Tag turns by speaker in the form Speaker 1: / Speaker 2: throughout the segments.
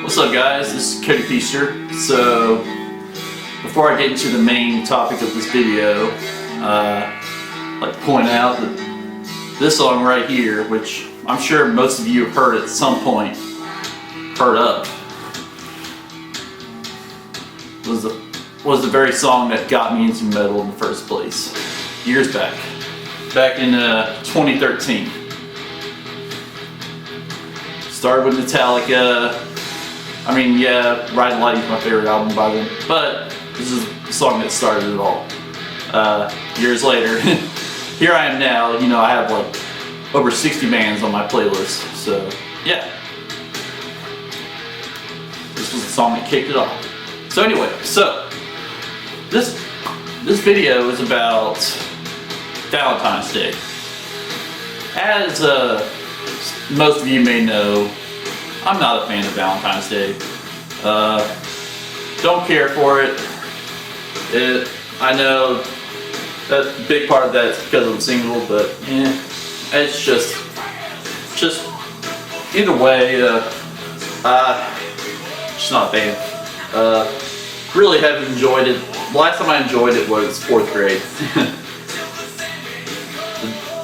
Speaker 1: What's up, guys? This is Cody Feaster. So, before I get into the main topic of this video, I'd like to point out that this song right here, which I'm sure most of you have heard at some point, heard of, was the very song that got me into metal in the first place, years back in 2013. Started with Metallica. I mean, yeah, Ride Light is my favorite album by them, but this is the song that started it all. Years later, here I am now. You know, I have like over 60 bands on my playlist, so yeah. This was the song that kicked it off. So anyway, this video is about Valentine's Day. As most of you may know, I'm not a fan of Valentine's Day. Don't care for it. I know that a big part of that is because I'm single, but it's just either way, just not a fan. Really haven't enjoyed it. The last time I enjoyed it was 4th grade.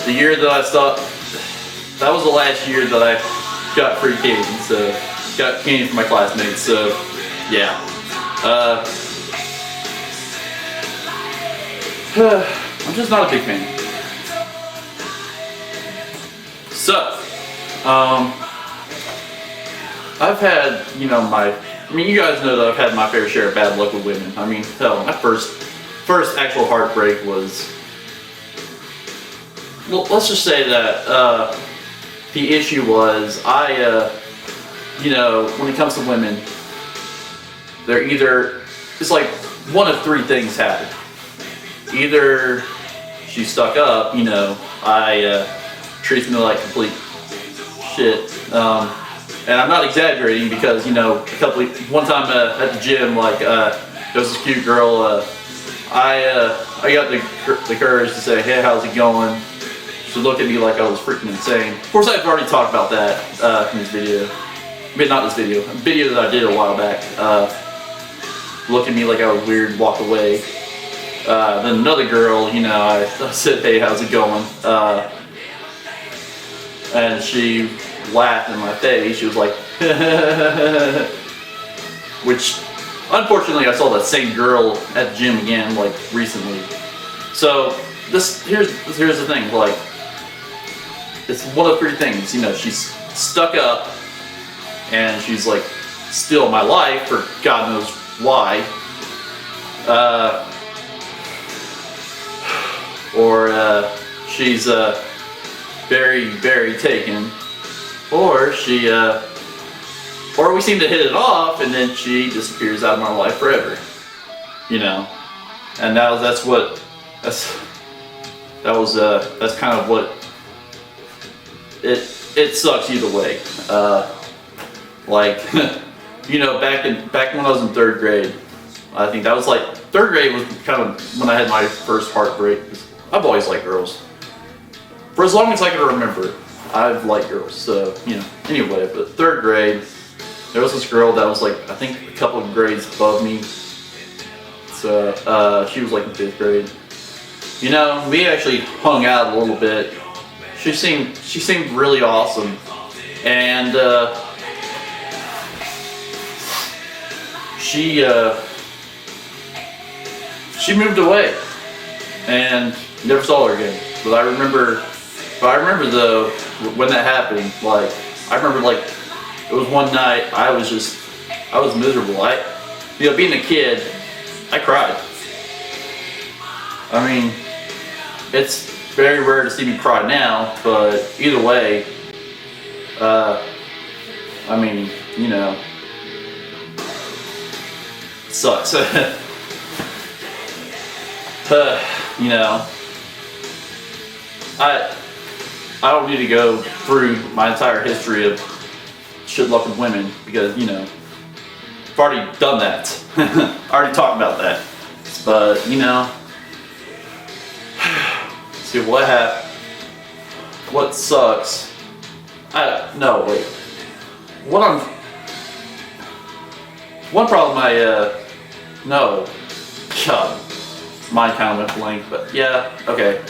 Speaker 1: the year that I stopped, that was the last year that I got free candy, so got candy from my classmates, so yeah. I'm just not a big fan. So, I've had, you guys know that I've had my fair share of bad luck with women. I mean, hell, my first actual heartbreak was, well, let's just say that, the issue was, when it comes to women, they're either, it's like one of three things happen. Either she stuck up, treats me like complete shit. And I'm not exaggerating because, one time at the gym, there was this cute girl, I got the courage to say, hey, how's it going? She looked at me like I was freaking insane. Of course, I've already talked about that in this video. I mean, not this video. A video that I did a while back. Looked at me like I was weird, walked away. Then another girl, I said, hey, how's it going? And she laughed in my face. She was like, which, unfortunately, I saw that same girl at the gym again, recently. So, here's the thing, it's one of three things, she's stuck up, and she's still in my life for God knows why, or she's very, very taken, or or we seem to hit it off, and then she disappears out of my life forever, and that's kind of what it sucks either way. Back when I was in 3rd grade, I think that was 3rd grade was kind of when I had my first heartbreak. I've always liked girls. For as long as I can remember, I've liked girls. So, anyway, but 3rd grade, there was this girl that was I think a couple of grades above me. So, she was in 5th grade. We actually hung out a little bit. She seemed really awesome, and she moved away, and never saw her again. But I remember though when that happened. I remember it was one night. I was miserable. Being a kid, I cried. I mean, it's very rare to see me cry now, but either way, it sucks. I don't need to go through my entire history of shit luck with women because, I've already done that. I already talked about that. But, see what happened. What sucks. No, wait. What I'm One problem no, God, mine kind of went blank, but yeah, okay.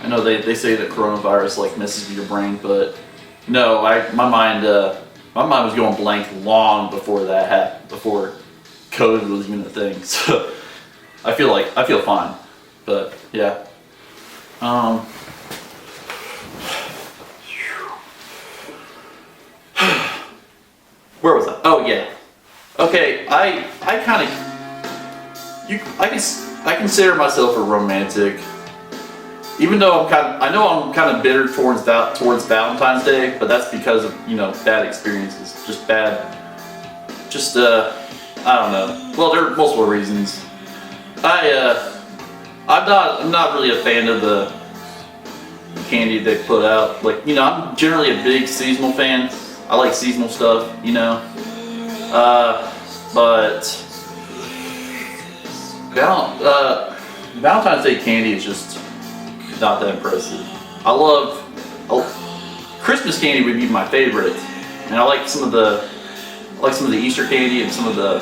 Speaker 1: I know they say that coronavirus like messes with your brain, but no, my mind was going blank long before that happened, before COVID was even a thing. So I feel fine, but yeah. Where was I? Oh yeah. Okay, I consider myself a romantic. Even though I know I'm kind of bitter towards Valentine's Day, but that's because of, you know, bad experiences, I don't know. Well, there are multiple reasons. I'm not really a fan of the candy they put out. Like, you know, I'm generally a big seasonal fan. I like seasonal stuff, you know. But Valentine's Day candy is just not that impressive. Christmas candy would be my favorite, and I like some of the Easter candy and some of the,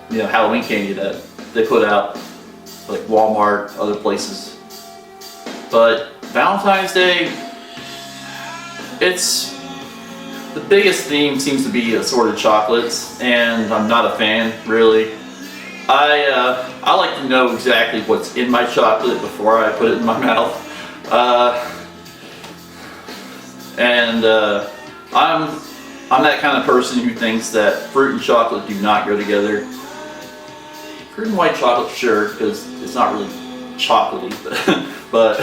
Speaker 1: you know, Halloween candy that they put out, like Walmart, other places. But Valentine's Day, the biggest theme seems to be assorted chocolates, and I'm not a fan, really. I like to know exactly what's in my chocolate before I put it in my mouth. I'm that kind of person who thinks that fruit and chocolate do not go together. Fruit and white chocolate, sure, because it's not really chocolatey, but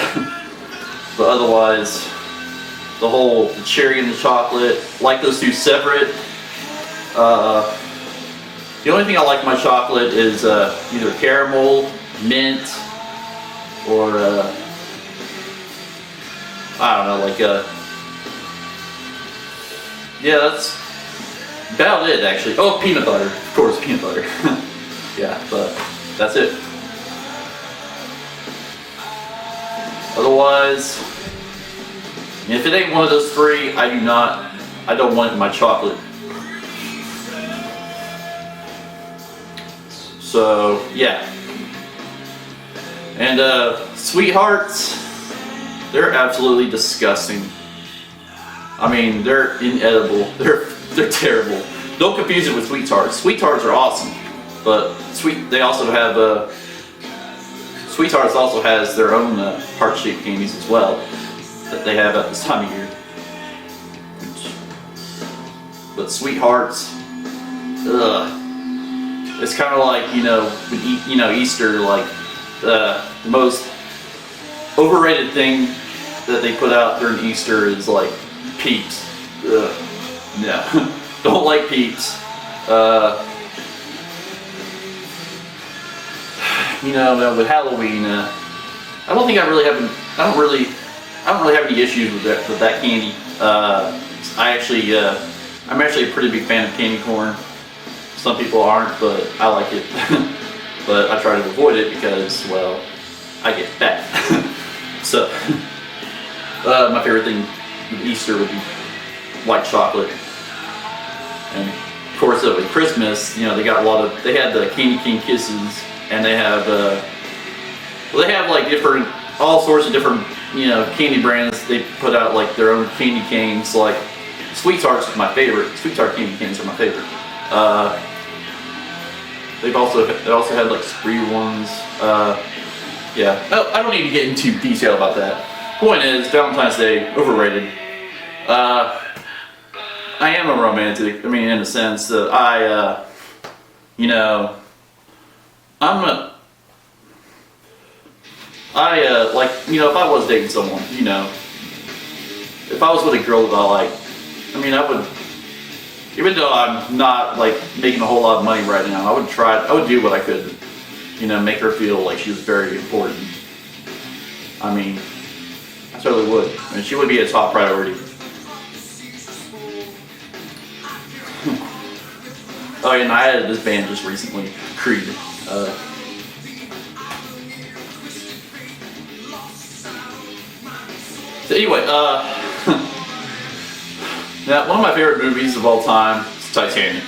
Speaker 1: otherwise, the cherry and the chocolate, like those two separate. The only thing I like in my chocolate is either caramel, mint, or I don't know, like yeah, that's about it actually. Oh, peanut butter, of course, peanut butter. Yeah, but that's it. Otherwise, if it ain't one of those three, I don't want it in my chocolate. So yeah, and sweethearts, they're absolutely disgusting. I mean, they're inedible. They're terrible. Don't confuse it with sweet tarts. Sweet tarts are awesome, but they also have sweet tarts also has their own heart-shaped candies as well that they have at this time of year. But sweethearts, ugh. It's kind of like, you know, Easter, like the most overrated thing that they put out during Easter is like Peeps. Ugh. No, don't like Peeps. You know, with Halloween, I don't really have any issues with that candy. I'm actually a pretty big fan of candy corn. Some people aren't, but I like it. But I try to avoid it because, well, I get fat. So, my favorite thing with Easter would be white chocolate. And of course, with Christmas, you know, they had the Candy Cane Kisses, and they have like all sorts of different, you know, candy brands. They put out like their own candy canes. Like Sweet Tarts is my favorite. Sweet Tart candy canes are my favorite. They also had like spree ones. Yeah. Oh, I don't need to get into detail about that. Point is, Valentine's Day, overrated. I am a romantic. I mean, in a sense that you know, like, you know, if I was dating someone, you know, if I was with a girl that I like, I mean, I would, even though I'm not like making a whole lot of money right now, I would do what I could, you know, make her feel like she was very important. I mean, I totally would. I mean, she would be a top priority. Oh, and I added this band just recently, Creed. So anyway, Now, one of my favorite movies of all time is Titanic.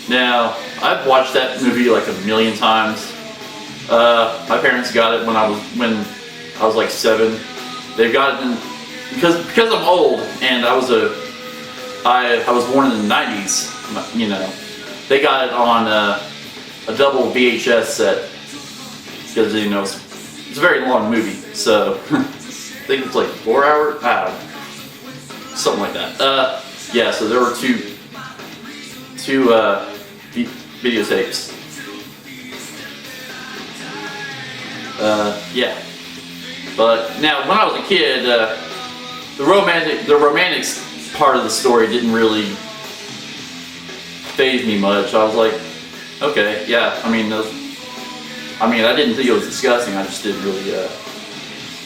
Speaker 1: Now, I've watched that movie like a million times. My parents got it when I was like 7. They got it because I'm old and I was born in the 90s. You know, they got it on a double VHS set because you know it's a very long movie. So I think it's like 4 hours. I don't know. Something like that. Yeah, so there were two videotapes. Yeah. But now, when I was a kid, the romantic part of the story didn't really faze me much. I was like, okay, yeah. I mean, I didn't think it was disgusting. I just didn't really.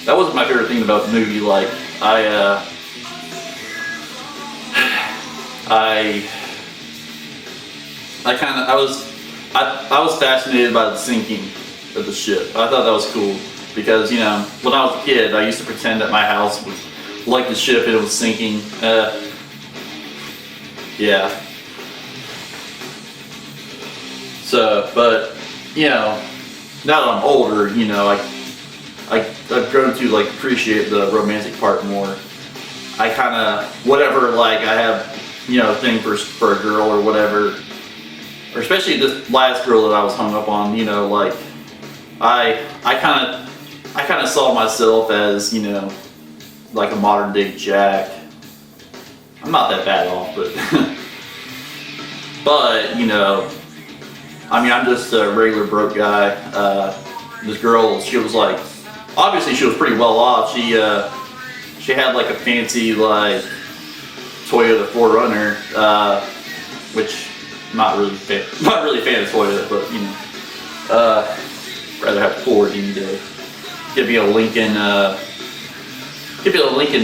Speaker 1: That wasn't my favorite thing about the movie. Like, I was fascinated by the sinking of the ship. I thought that was cool because, you know, when I was a kid, I used to pretend that my house was like the ship and it was sinking. Yeah. So, but, you know, now that I'm older, you know, I've grown to like appreciate the romantic part more. I kind of, whatever, like I have, you know, thing for a girl or whatever, or especially this last girl that I was hung up on, you know, like I kind of saw myself as, you know, like a modern day Jack. I'm not that bad off, but but you know, I mean, I'm just a regular broke guy. This girl, she was like, obviously she was pretty well off. She had like a fancy like Toyota 4Runner, which not really a fan of Toyota, but you know, rather have Ford any day. Could be a Lincoln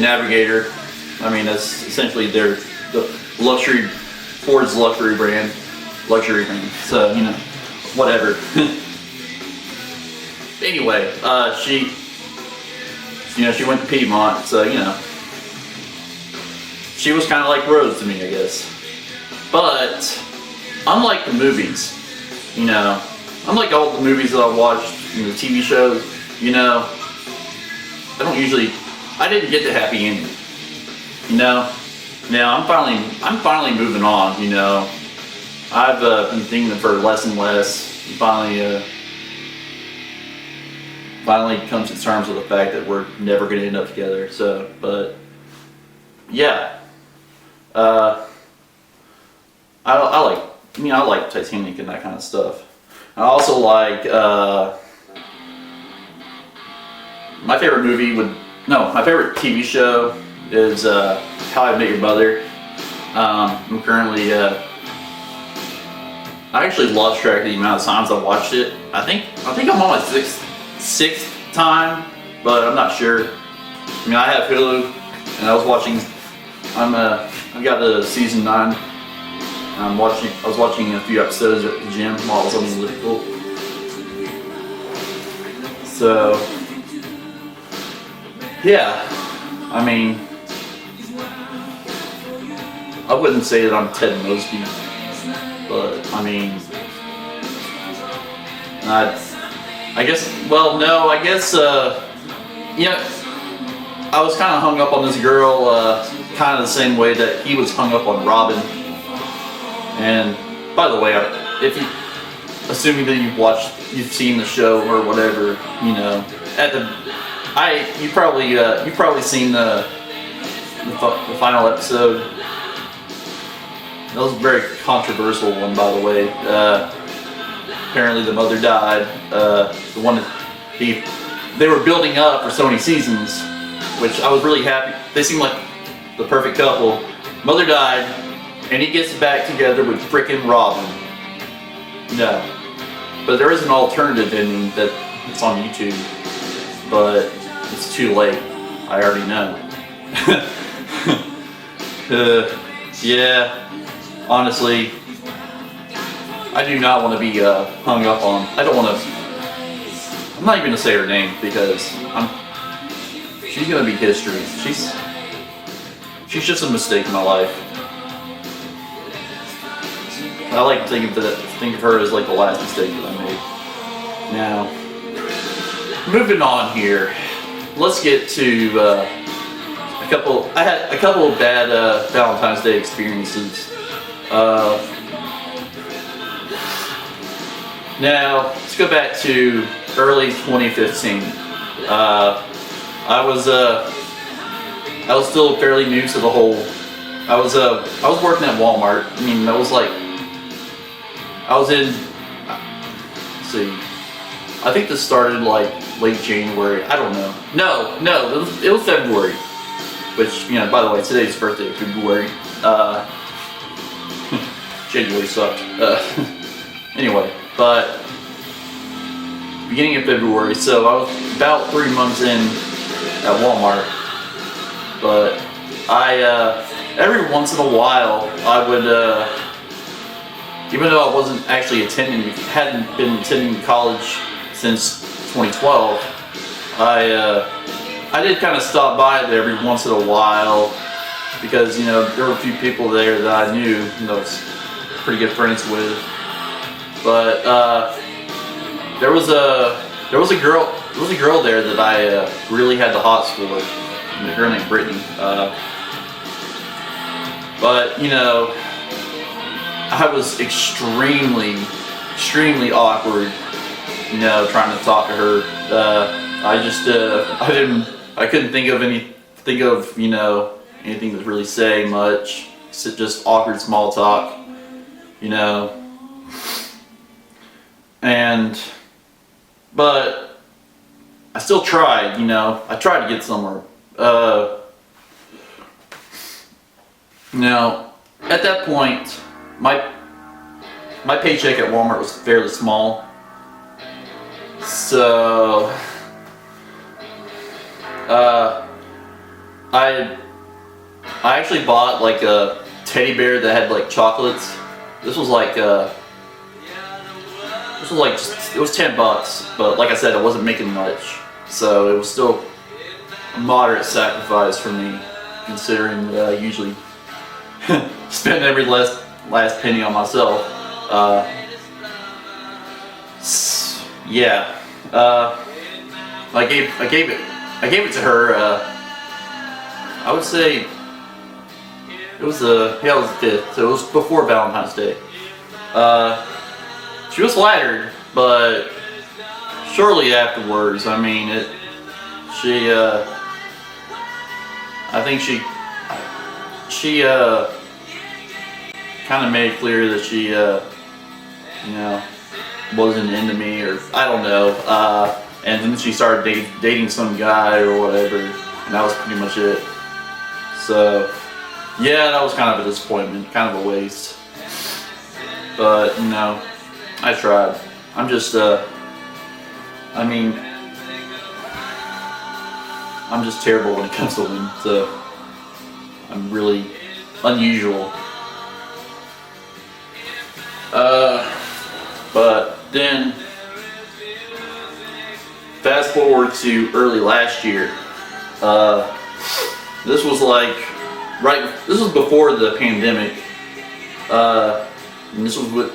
Speaker 1: Navigator. I mean, that's essentially the luxury, Ford's luxury brand. So, you know, whatever. Anyway, she went to Piedmont, so, you know, she was kind of like Rose to me, I guess. But unlike the movies, you know, unlike all the movies that I watched, you know, the TV shows, you know, I didn't get the happy ending. You know, now I'm finally moving on. You know, I've been thinking for less and less. Finally come to terms with the fact that we're never going to end up together. So, but yeah, I like Titanic and that kind of stuff. I also like my favorite TV show is How I Met Your Mother. I'm currently I actually lost track of the amount of times I watched it. I think I'm on my sixth time, but I'm not sure. I mean, I have Hulu, and I was watching. I've got the season 9. I was watching a few episodes at the gym while I was on the elliptical. So, yeah, I mean, I wouldn't say that I'm Ted Mosby, but I mean, I guess, well, no, I guess, yeah, I was kind of hung up on this girl, kind of the same way that he was hung up on Robin. And by the way, assuming that you've seen the show or whatever, you know, you've probably seen the final episode. That was a very controversial one, by the way. Apparently, the mother died. The one that they were building up for so many seasons, which I was really happy. They seemed like the perfect couple. Mother died, and he gets back together with frickin' Robin. No, but there is an alternative ending that's on YouTube, but it's too late. I already know. Yeah. Honestly, I do not want to be hung up on. I'm not even gonna say her name because she's gonna be history. she's just a mistake in my life. I like to think of her as like the last mistake that I made. Now, moving on here, let's get to I had a couple of bad Valentine's Day experiences. Now, let's go back to early 2015. I was still fairly new to the whole. I was working at Walmart. I mean, that was like I was in. Let's see. I think this started like late January. I don't know. No, it was February. Which, you know, by the way, today's birthday, February. January sucked. Anyway, but beginning of February, so I was about 3 months in at Walmart. But every once in a while, I would, even though I wasn't actually hadn't been attending college since 2012, I did kind of stop by there every once in a while because, you know, there were a few people there that I knew, you know, I was pretty good friends with. But there was a girl there that I really had the hots for, a girl named Brittany. But you know, I was extremely awkward, you know, trying to talk to her. I couldn't think of you know, anything to really say much. Just awkward small talk, you know. But I still tried, you know. I tried to get somewhere. Now, at that point, my paycheck at Walmart was fairly small. So, I actually bought like a teddy bear that had like chocolates. This was like it was $10, but like I said, I wasn't making much, so it was still a moderate sacrifice for me, considering that I usually spend every last penny on myself. Yeah, I gave it to her. I would say it was the 5th, so it was before Valentine's Day. She was flattered, but shortly afterwards, I mean, I think she kind of made it clear that she, you know, wasn't into me, or I don't know. And then she started dating some guy or whatever, and that was pretty much it. So, yeah, that was kind of a disappointment, kind of a waste. But, you know, I tried. I'm just, I mean, I'm just terrible when it comes to women, so I'm really unusual. But then, fast forward to early last year. This was like, this was before the pandemic. And this was what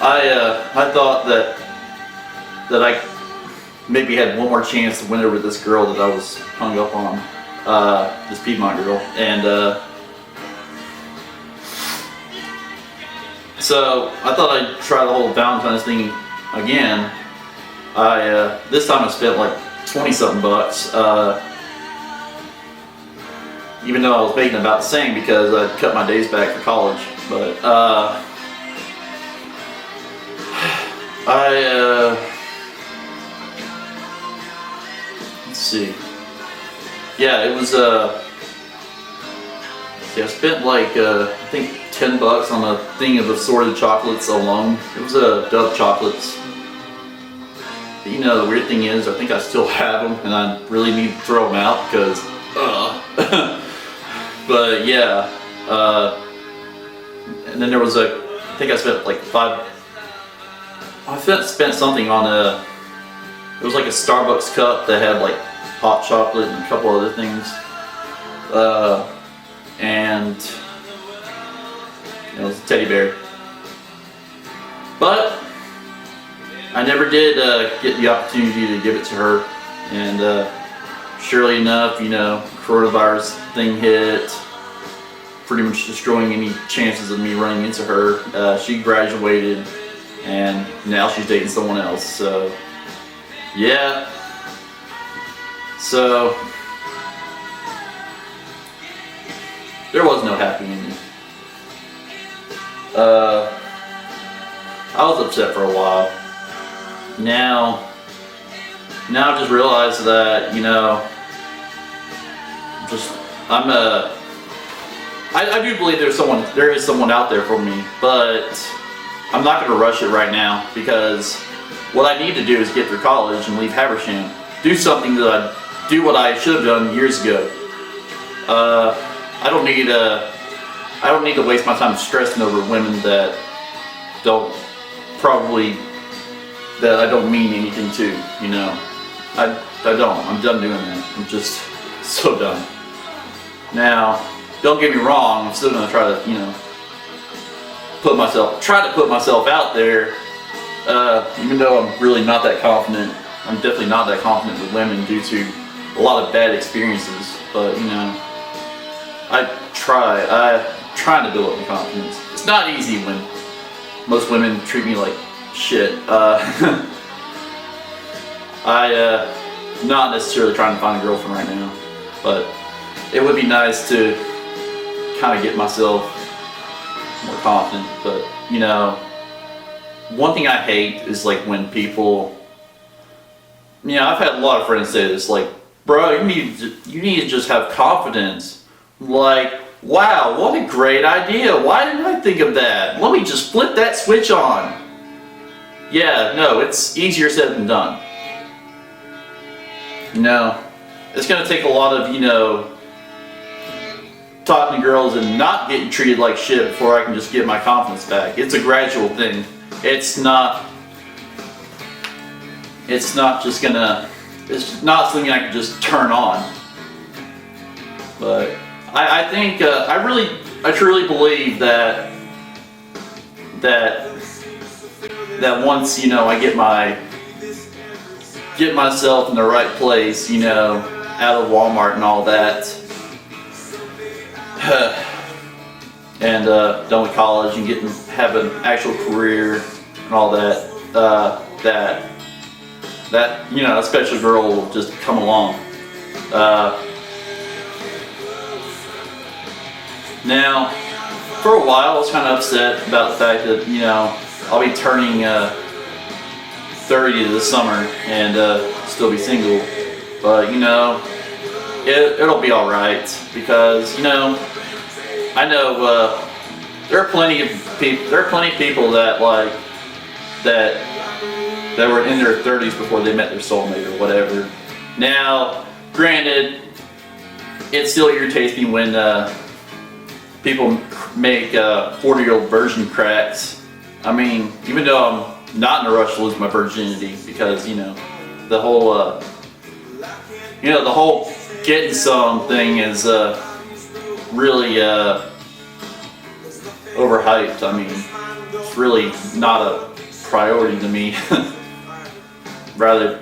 Speaker 1: I thought that I maybe had one more chance to win over this girl that I was hung up on, this Piedmont girl, and so I thought I'd try the whole Valentine's thing again. This time I spent like 20-something bucks, even though I was making about the same because I'd cut my days back for college. But let's see. Yeah, it was I spent like I think $10 on a thing of assorted chocolates alone. It was Dove chocolates. But, you know, the weird thing is, I think I still have them, and I really need to throw them out because, But yeah, and then there was I think I spent like spent something on it was like a Starbucks cup that had like hot chocolate and a couple other things. and it was a teddy bear. But I never did get the opportunity to give it to her, and surely enough, coronavirus thing hit, pretty much destroying any chances of me running into her. She graduated, and now she's dating someone else, so yeah. So there was no happy ending. I was upset for a while. Now I just realized that, I do believe there is someone out there for me, but I'm not going to rush it right now, because what I need to do is get through college and leave Habersham. Do something do what I should have done years ago. I don't need to waste my time stressing over women that I don't mean anything to, I don't. I'm done doing that. I'm just so done. Now, don't get me wrong, I'm still gonna try to, try to put myself out there, even though I'm really not that confident. I'm definitely not that confident with women due to a lot of bad experiences, but I'm trying to build up my confidence. It's not easy when most women treat me like shit. I'm not necessarily trying to find a girlfriend right now, but it would be nice to kind of get myself more confident. But one thing I hate is like when people, I've had a lot of friends say this, like, bro, you need to just have confidence. Like, wow, what a great idea. Why didn't I think of that? Let me just flip that switch on. Yeah, no, it's easier said than done. It's going to take a lot of, talking to girls and not getting treated like shit before I can just get my confidence back. It's a gradual thing. It's not something I can just turn on. But I think, I truly believe that once, I get myself in the right place, out of Walmart and all that, and done with college and have an actual career and all that, that a special girl will just come along. Now, for a while, I was kind of upset about the fact that, I'll be turning 30 this summer and still be single. But, it'll be alright, because, I know there are plenty of people that that were in their 30s before they met their soulmate or whatever. Now, granted, it still irritates me when people make 40-year-old virgin cracks. I mean, even though I'm not in a rush to lose my virginity, because the whole getting some thing is really overhyped. I mean, it's really not a priority to me. rather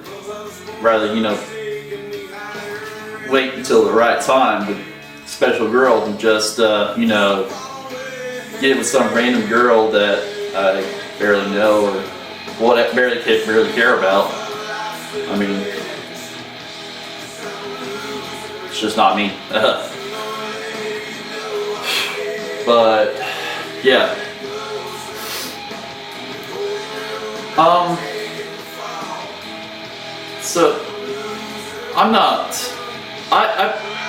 Speaker 1: wait until the right time with a special girl than just get with some random girl that I barely know or barely care about. I mean, it's just not me. But yeah. So I'm not.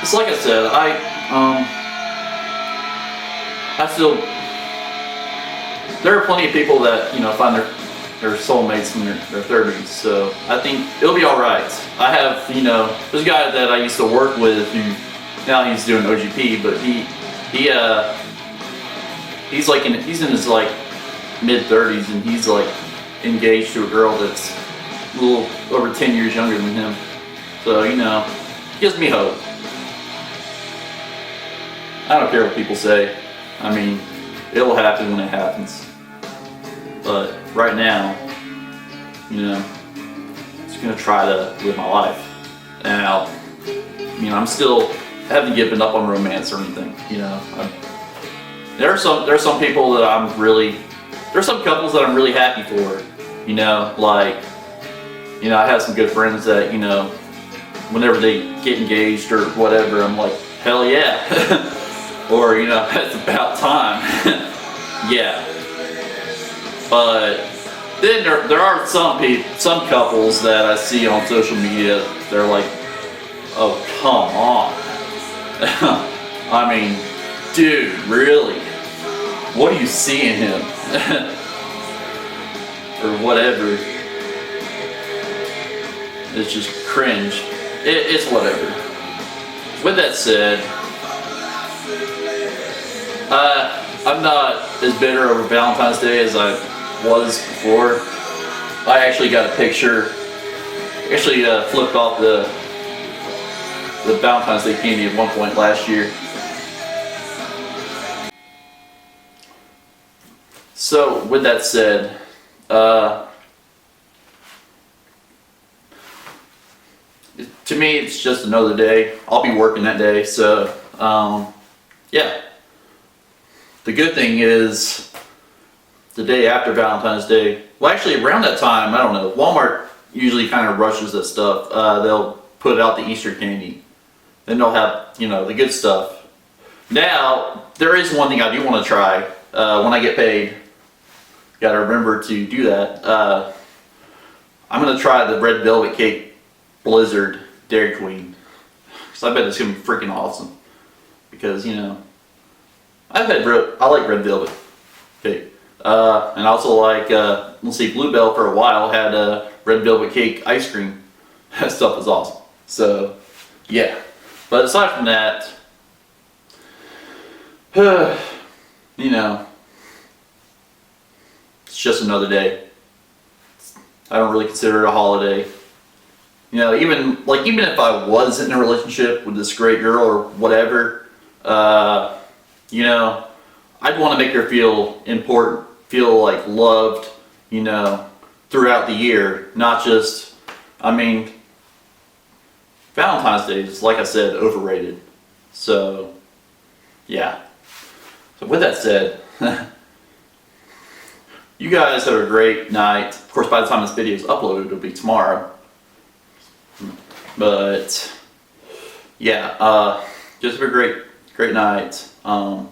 Speaker 1: It's like I said. I still. There are plenty of people that find their soulmates in their 30s. So I think it'll be all right. I have there's a guy that I used to work with who now he's doing OGP, but he's in his like mid 30s, and he's like engaged to a girl that's a little over 10 years younger than him. So gives me hope. I don't care what people say. I mean, it'll happen when it happens. But right now, you know, I'm just gonna try to live my life. Now, you know, I haven't given up on romance or anything. You know, there are some people that there's some couples that I'm really happy for. You know, like, you know, I have some good friends that, you know, whenever they get engaged or whatever, I'm like, hell yeah. Or, you know, it's about time. Yeah. But then there are some couples that I see on social media, they're like, oh, come on. I mean, dude, really? What do you see in him? Or whatever. It's just cringe. It's whatever. With that said, I'm not as bitter over Valentine's Day as I was before. I actually got a picture. Actually, flipped off the Valentine's Day candy at one point last year. So, with that said, to me, it's just another day. I'll be working that day, so yeah. The good thing is, the day after Valentine's Day, well, actually around that time, I don't know, Walmart usually kind of rushes that stuff. They'll put out the Easter candy. Then they'll have, you know, the good stuff. Now, there is one thing I do want to try when I get paid. Gotta remember to do that. I'm gonna try the red velvet cake Blizzard Dairy Queen. Because I bet it's gonna be freaking awesome. Because, you know, I like red velvet cake. And I also like, let's see, Bluebell for a while had red velvet cake ice cream. That stuff was awesome. So, yeah. But aside from that, you know, it's just another day. I don't really consider it a holiday. You know, even if I was in a relationship with this great girl or whatever, you know, I'd want to make her feel important, feel like loved, you know, throughout the year, not just, I mean, Valentine's Day is, like I said, overrated. So, yeah. So with that said, you guys have a great night. Of course, by the time this video is uploaded, it'll be tomorrow. But, yeah, just have a great night. And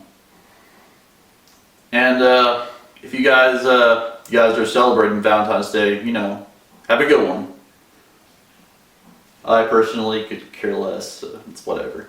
Speaker 1: if you guys are celebrating Valentine's Day, you know, have a good one. I personally could care less, so it's whatever.